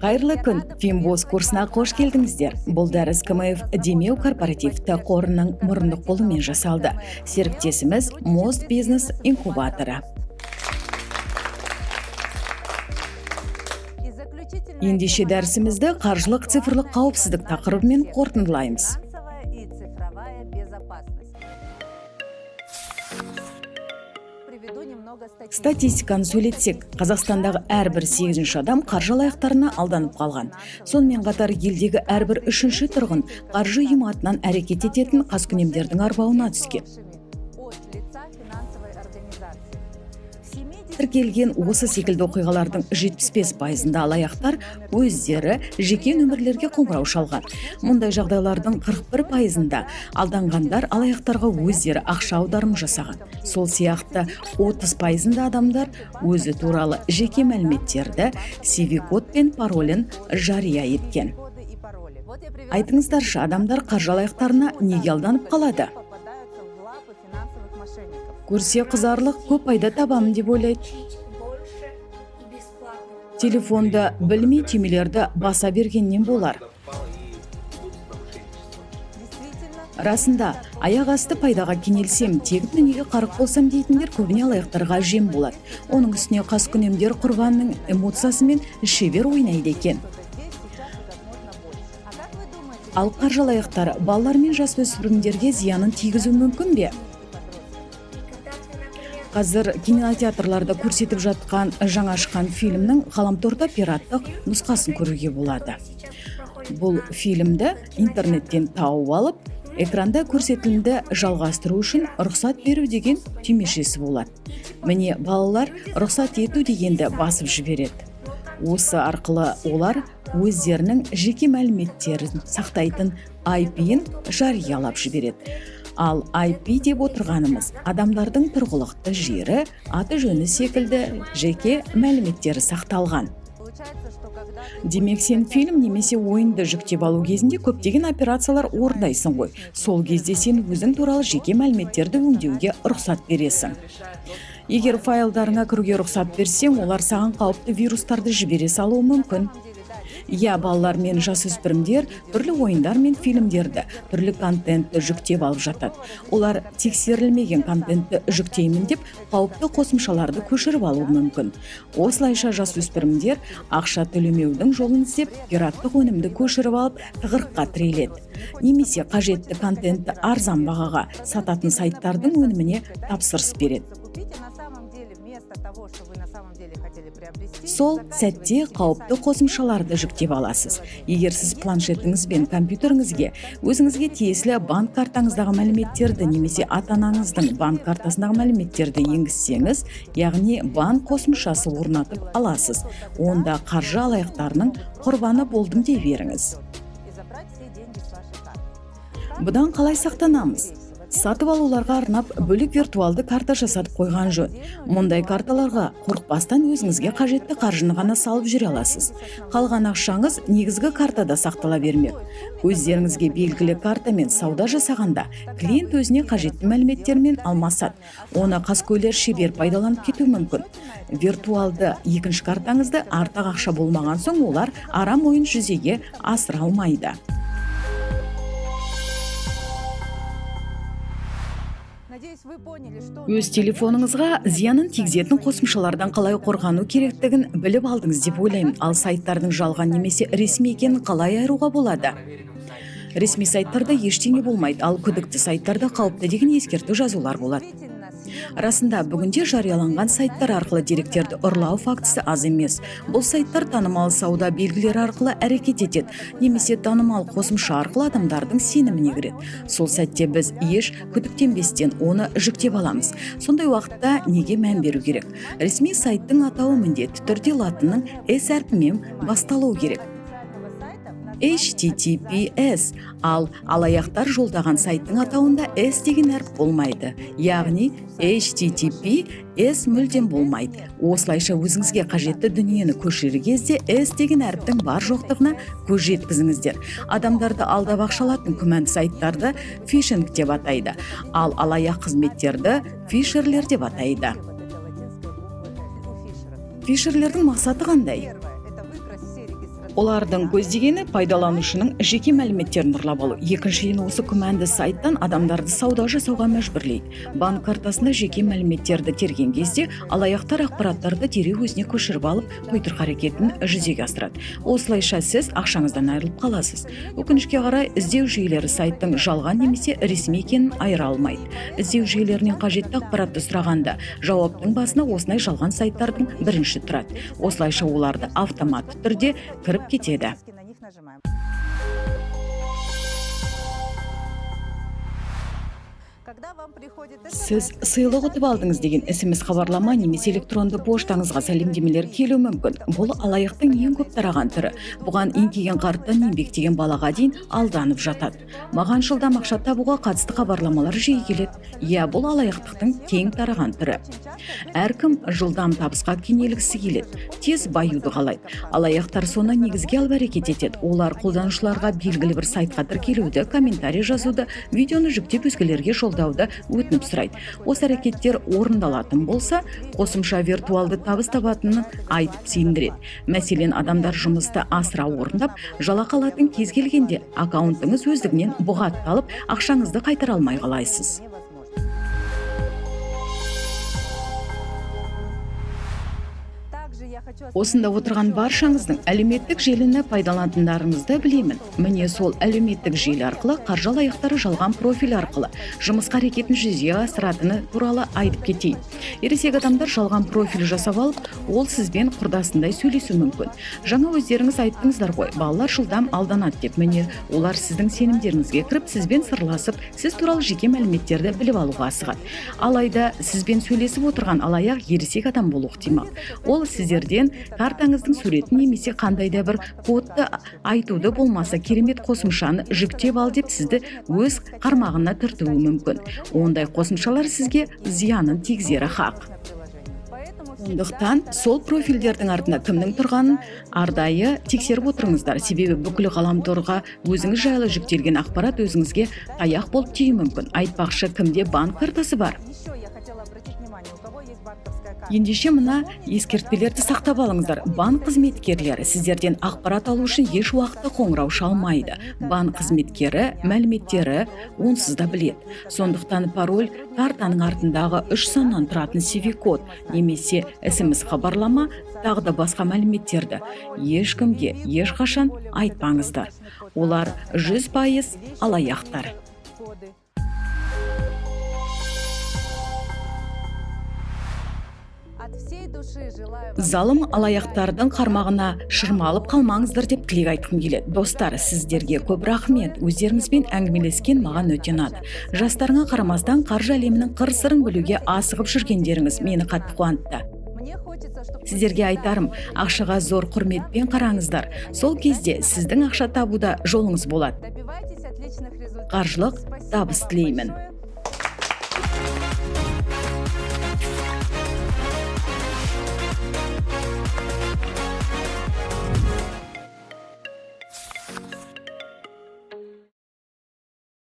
Қайырлы күн, Финбоз курсына қош келдіңіздер. Бұл дәріс КМФ демеу корпоративті қорының мұрындық болуымен жасалды. Серіктесіміз Most Business инкубаторы. Ендеше дәрісімізді қаржылық цифрлық қауіпсіздік тақырыбымен қорытындылаймыз. Статистиканы сөйлетсек, Қазақстандағы әрбір 8-ші адам қаржы алаяқтарына алданып қалған. Сонымен қатар елдегі әрбір 3-ші тұрғын қаржы ұйымы атынан әрекет ететін қаскүнемдердің арбауына түскен. Тіркелген осы секілді оқиғалардың 75%-ында алаяқтар өздері жеке нөмірлерге қоңырау шалған. Мұндай жағдайлардың 41%-ында алданғандар алаяқтарға өздері ақша аударым жасаған. Сол сияқты 30%-ында адамдар өзі туралы жеке мәліметтерді, CV-код пен паролін жария еткен. Айтыңыздаршы, адамдар қаржы алаяқтарына неге алданып қалады? Көрсе қызарлық көп пайда табамын деп ойлайды. Телефонда білмей түймелерді баса бергеннен болар. Расында, аяқ асты пайдаға кенелсем, тегін дүниеге қарық болсам дейтіндер көбіне алаяқтарға жем болады. Оның үстіне қаскүнемдер құрбанның эмоциясымен шебер ойнайды екен. Ал қаржы алаяқтар балалар мен жасөспірімдерге зиянын тигізуі мүмкін бе? Қазір кинотеатрларда көрсетіп жатқан жаңа шыққан фильмнің ғаламторда пираттық нұсқасын көруге болады. Бұл фильмді интернеттен тауып алып, экранда көрсетілімді жалғастыру үшін рұқсат беру деген түймешесі болады. Міне, балалар рұқсат ету дегенді басып жібереді. Осы арқылы олар өздерінің жеке мәліметтерін сақтайтын IP-ін жариялап жібереді. Ал IP деп отырғанымыз адамдардың тұрғылықты жері, аты жөні секілді жеке мәліметтері сақталған. Демек сен фильм немесе ойынды жүктеп алу кезінде көптеген операциялар орындайсың ғой. Сол кезде сен өзің туралы жеке мәліметтерді өңдеуге рұқсат бересің. Егер файлдарыңа кіруге рұқсат берсең, олар саған қауіпті вирустарды жібере салуы мүмкін. Балалар мен жасөспірімдер түрлі ойындар мен фильмдерді, түрлі контентті жүктеп алып жатады. Олар тексерілмеген контентті жүктеймін деп қауіпті қосымшаларды көшіріп алуы мүмкін. Осылайша жасөспірімдер ақша төлемеудің жолын іздеп, пираттық өнімді көшіріп алып тығырыққа тіреледі. Немесе қажетті контентті арзан бағаға сататын сайттардың өніміне тапсырыс береді. Сол сәтте қауіпті қосымшаларды жүктеп аласыз. Егер сіз планшетіңіз бен компьютеріңізге өзіңізге тиесілі банк картаңыздағы мәліметтерді немесе ата-анаңыздың банк картасындағы мәліметтерді енгізсеңіз, яғни банк қосымшасы орнатып аласыз. Онда қаржы алаяқтарының құрбаны болдым дей беріңіз. Бұдан қалай сақтанамыз? Сатып алуларға арнап бөлек виртуалды карта жасатып қойған жөн. Мұндай карталарға қорықпастан өзіңізге қажетті қаржыны ғана салып жүре аласыз. Қалған ақшаңыз негізгі картада сақтала бермек. Өздеріңізге белгілі картамен сауда жасағанда клиент өзіне қажетті мәліметтермен алмасады. Оны қаскөйлер шебер пайдаланып кетуі мүмкін. Виртуалды екінші картаңызды артық ақша болмаған соң олар арам ойын жүзеге асыра алмайды. Өз телефоныңызға зиянын тигізетін қосымшалардан қалай қорғану керектігін біліп алдыңыз деп ойлаймын. Ал сайттардың жалған немесе ресми екенін қалай айыруға болады? Ресми сайттарда ештеңе болмайды, ал күдікті сайттарда қауіпті деген ескерту жазулар болады. Расында, бүгінде жарияланған сайттар арқылы деректерді ұрлау фактісі аз емес. Бұл сайттар танымал сауда белгілері арқылы әрекет етеді, немесе танымал қосымша арқылы адамдардың сеніміне кіреді. Сол сәтте біз еш күдіктенбестен оны жүктеп аламыз. Сондай уақытта неге мән беру керек? Ресми сайттың атауы міндетті түрде латынның S әрпімен басталуы керек. HTTPS, ал алаяқтар жолдаған сайттың атауында S деген әріп болмайды. Яғни HTTP S мүлдем болмайды. Осылайша өзіңізге қажетті дүниені көшірер кезде S деген әріптің бар жоқтығына көз жеткізіңіздер. Адамдарды алдап ақша алатын күмәнді сайттарды фишинг деп атайды, ал алаяқ қызметтерді фишерлер деп атайды. Фишерлердің мақсаты қандай? Олардың көздегені пайдаланушының жеке мәліметтерін ұрлап алу. Екіншіден, осы күмәнді сайттан адамдарды сауда жасауға мәжбүрлейді. Банк картасында жеке мәліметтерді терген кезде алаяқтар ақпараттарды дереу өзіне көшіріп алып, қойтырқ әрекетін жүзеге асырады. Осылайша сіз ақшаңыздан айырылып қаласыз. Өкінішке қарай, іздеу жүйелері сайттың жалған немесе ресми екенін айыра алмайды. Іздеу жүйелерінен қажетті ақпаратты сұрағанда, жауаптың басына осындай жалған сайттардың бірінші тұрады. Осылайша оларды автоматты түрде кіріп кетеді. Сіз сыйлық ұтып алдыңыз деген SMS хабарлама немесе электронды поштаңызға сәлемдемелер келуі мүмкін. Бұл алаяқтың ең көп тараған түрі. Бұған еңкейген қарттан еңбектеген балаға дейін алданып жатады. Маған жылдам ақша табуға қатысты хабарламалар жиі келеді. Иә, бұл алаяқтықтың кең тараған түрі. Әркім жылдам табысқа кенелгісі келеді, тез баюды қалайды. Алаяқтар соны негізге алып әрекет етеді. Олар қолданушыларға белгілі бір сайтқа тіркелуді, комментарий жазуды, видеоны жүктеп өзгелерге жолдауды өтініп сұрайды. Осы әрекеттер орындалатын болса, қосымша виртуалды табыс табатынын айтып сендіреді. Мәселен, адамдар жұмысты асыра орындап, жалақы алатын кез келгенде аккаунтыңыз өздігінен бұғатталып, ақшаңызды қайтара алмай қаласыз. Осында отырған баршаңыздың әлеуметтік желіні пайдаланатындарыңызды білемін. Міне сол әлеуметтік желі арқылы қаржы алаяқтары жалған профиль арқылы жұмысқа әрекетін жүзеге асыратыны туралы айтып кетейін. Ересек адамдар жалған профиль жасап алып, ол сізбен құрдасындай сөйлесуі мүмкін. Жаңа өздеріңіз айттыңыздар ғой, балалар жылдам алданады деп. Міне, олар сіздің сенімдеріңізге кіріп, сізбен сырласып, сіз туралы жеке мәліметтерді біліп алуға асығады. Алайда сізбен сөйлесіп отырған алаяқ ересек адам болуы ықтимал. Ол сіздерден картаңыздың суретін немесе қандай да бір кодты айтуды болмаса керемет қосымшаны жүктеп ал деп сізді өз қармағына түртуі мүмкін. Ондай қосымшалар сізге зиянын тигізері хақ. Сондықтан сол профильдердің артында кімнің тұрғанын арнайы тексеріп отырыңыздар. Себебі бүкіл ғаламторға өзіңіз жайлы жүктелген ақпарат өзіңізге таяқ болып тиюі мүмкін. Айтпақшы, кімде банк картасы бар? Ендеше мына ескертпелерді сақтап алыңыздар. Банк қызметкерлері сіздерден ақпарат алу үшін еш уақытта қоңырау шалмайды. Банк қызметкері мәліметтері онсыз да біледі. Сондықтан пароль, картаның артындағы 3 саннан тұратын CV-код немесе SMS хабарлама, тағы да басқа мәліметтерді ешкімге ешқашан айтпаңыздар. Олар 100% алаяқтар. Залым алаяқтардың қармағына шырмалып қалмаңыздар деп тілек айтқым келеді. Достар, сіздерге көп рахмет. Өздеріңізбен әңгімелескен маған өте ұнады. Жастарыңа қарамастан қаржы әлемінің қыр-сырын білуге асығып жүргендеріңіз мені қатты қуантты. Сіздерге айтарым, ақшаға зор құрметпен қараңыздар. Сол кезде сіздің ақша табуда жолыңыз болады. Қаржылық табыс тілеймін.